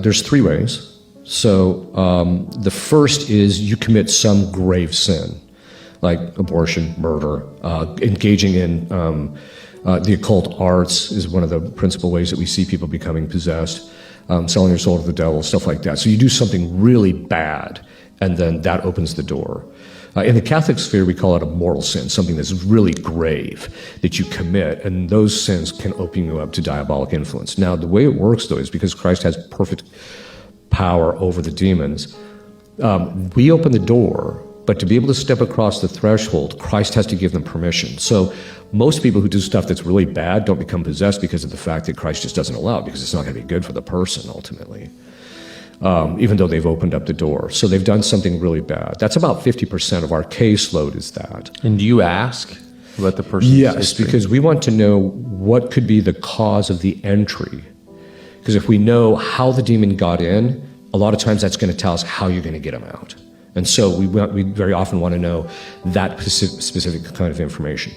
there's three ways. So the first is you commit some grave sin, like abortion, murder, engaging in the occult arts is one of the principal ways that we see people becoming possessed, selling your soul to the devil, stuff like that. So you do something really bad, and then that opens the door. In the Catholic sphere, we call it a mortal sin, something that's really grave that you commit, and those sins can open you up to diabolic influence. Now, the way it works, though, is because Christ has perfect power over the demons, we open the door, but to be able to step across the threshold, Christ has to give them permission. So most people who do stuff that's really bad don't become possessed because of the fact that Christ just doesn't allow it, because it's not going to be good for the person, ultimately. Even though they've opened up the door. So they've done something really bad. That's about 50% of our caseload is that. And do you ask about the person's history? Because we want to know what could be the cause of the entry. Because if we know how the demon got in, a lot of times that's going to tell us how you're going to get him out. And so we very often want to know that specific kind of information.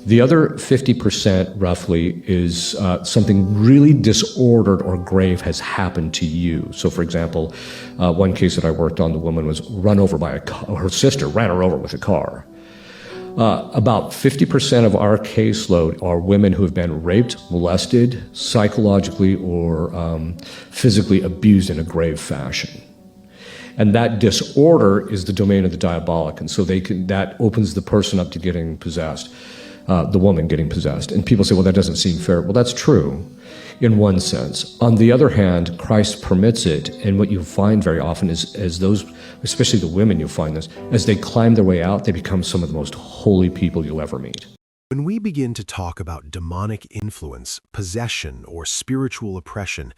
The other 50% roughly is something really disordered or grave has happened to you. So for example, one case that I worked on, the woman was run over by a car. Her sister ran her over with a car. About 50% of our caseload are women who have been raped, molested, psychologically or physically abused in a grave fashion. And that disorder is the domain of the diabolic, and so that opens the person up to getting possessed, the woman getting possessed. And people say, well, that doesn't seem fair. Well, that's true in one sense. On the other hand, Christ permits it, and what you find very often is as those, especially the women, you'll find this, as they climb their way out, they become some of the most holy people you'll ever meet. When we begin to talk about demonic influence, possession, or spiritual oppression,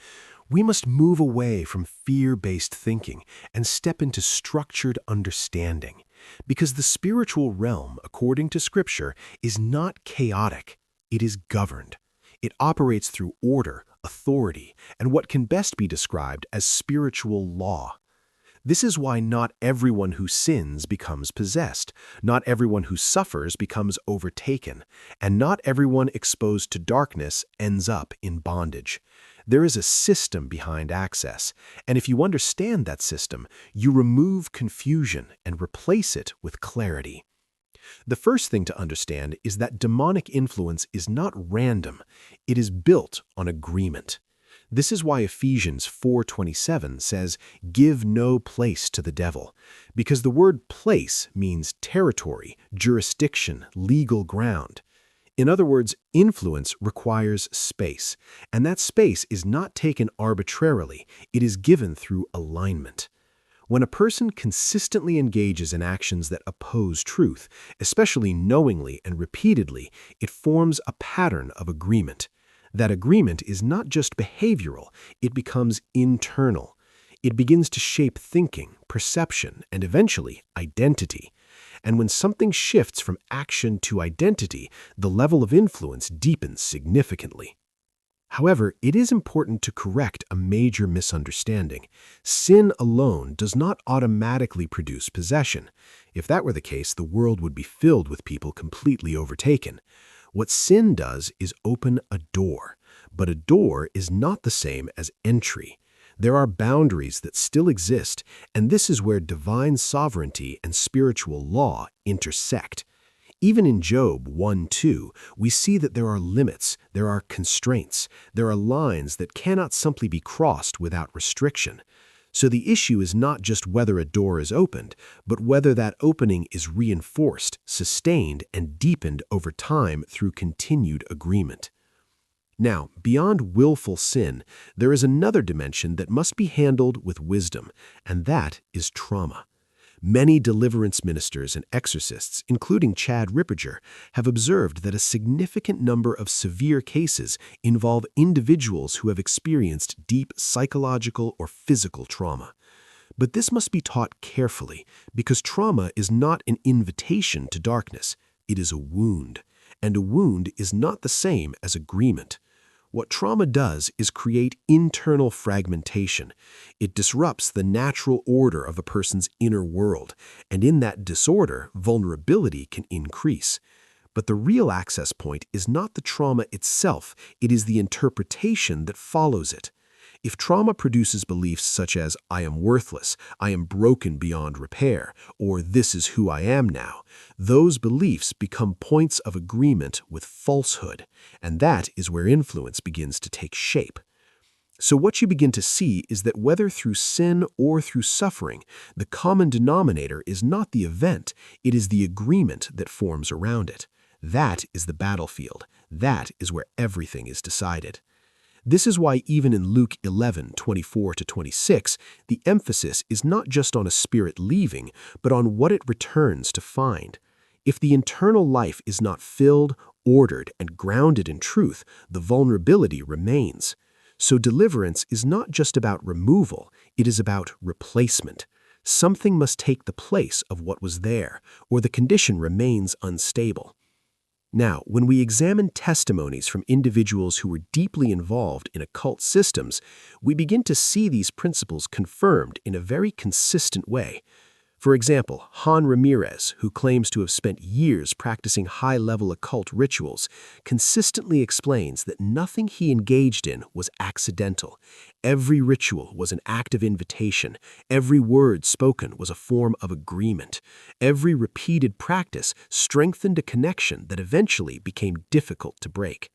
we must move away from fear-based thinking and step into structured understanding, because the spiritual realm, according to Scripture, is not chaotic, it is governed. It operates through order, authority, and what can best be described as spiritual law. This is why not everyone who sins becomes possessed, not everyone who suffers becomes overtaken, and not everyone exposed to darkness ends up in bondage. There is a system behind access, and if you understand that system, you remove confusion and replace it with clarity. The first thing to understand is that demonic influence is not random, it is built on agreement. This is why Ephesians 4:27 says, "Give no place to the devil," because the word place means territory, jurisdiction, legal ground. In other words, influence requires space, and that space is not taken arbitrarily, it is given through alignment. When a person consistently engages in actions that oppose truth, especially knowingly and repeatedly, it forms a pattern of agreement. That agreement is not just behavioral, it becomes internal. It begins to shape thinking, perception, and eventually identity. And when something shifts from action to identity, the level of influence deepens significantly. However, it is important to correct a major misunderstanding. Sin alone does not automatically produce possession. If that were the case, the world would be filled with people completely overtaken. What sin does is open a door, but a door is not the same as entry. There are boundaries that still exist, and this is where divine sovereignty and spiritual law intersect. Even in Job 1:2, we see that there are limits, there are constraints, there are lines that cannot simply be crossed without restriction. So the issue is not just whether a door is opened, but whether that opening is reinforced, sustained, and deepened over time through continued agreement. Now, beyond willful sin, there is another dimension that must be handled with wisdom, and that is trauma. Many deliverance ministers and exorcists, including Chad Ripperger, have observed that a significant number of severe cases involve individuals who have experienced deep psychological or physical trauma. But this must be taught carefully, because trauma is not an invitation to darkness, it is a wound, and a wound is not the same as agreement. What trauma does is create internal fragmentation. It disrupts the natural order of a person's inner world, and in that disorder, vulnerability can increase. But the real access point is not the trauma itself, it is the interpretation that follows it. If trauma produces beliefs such as, I am worthless, I am broken beyond repair, or this is who I am now, those beliefs become points of agreement with falsehood, and that is where influence begins to take shape. So what you begin to see is that whether through sin or through suffering, the common denominator is not the event, it is the agreement that forms around it. That is the battlefield. That is where everything is decided. This is why even in Luke 11:24-26, the emphasis is not just on a spirit leaving, but on what it returns to find. If the internal life is not filled, ordered, and grounded in truth, the vulnerability remains. So deliverance is not just about removal, it is about replacement. Something must take the place of what was there, or the condition remains unstable. Now, when we examine testimonies from individuals who were deeply involved in occult systems, we begin to see these principles confirmed in a very consistent way. For example, Han Ramirez, who claims to have spent years practicing high-level occult rituals, consistently explains that nothing he engaged in was accidental. Every ritual was an act of invitation. Every word spoken was a form of agreement. Every repeated practice strengthened a connection that eventually became difficult to break.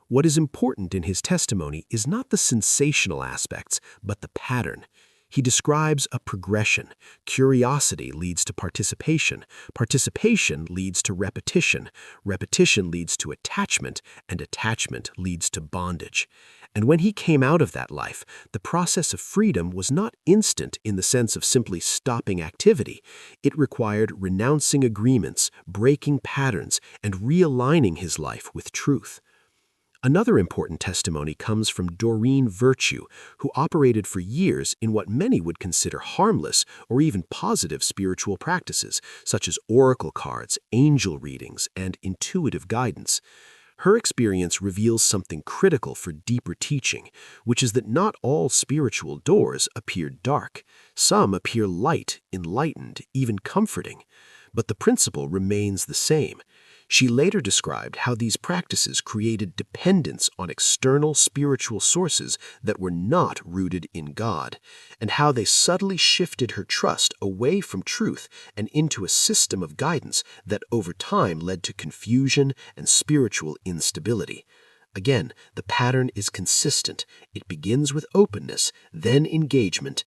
What is important in his testimony is not the sensational aspects, but the pattern. He describes a progression. Curiosity leads to participation. Participation leads to repetition. Repetition leads to attachment, and attachment leads to bondage. And when he came out of that life, the process of freedom was not instant in the sense of simply stopping activity. It required renouncing agreements, breaking patterns, and realigning his life with truth. Another important testimony comes from Doreen Virtue, who operated for years in what many would consider harmless or even positive spiritual practices, such as oracle cards, angel readings, and intuitive guidance. Her experience reveals something critical for deeper teaching, which is that not all spiritual doors appear dark. Some appear light, enlightened, even comforting. But the principle remains the same. She later described how these practices created dependence on external spiritual sources that were not rooted in God, and how they subtly shifted her trust away from truth and into a system of guidance that over time led to confusion and spiritual instability. Again, the pattern is consistent. It begins with openness, then engagement,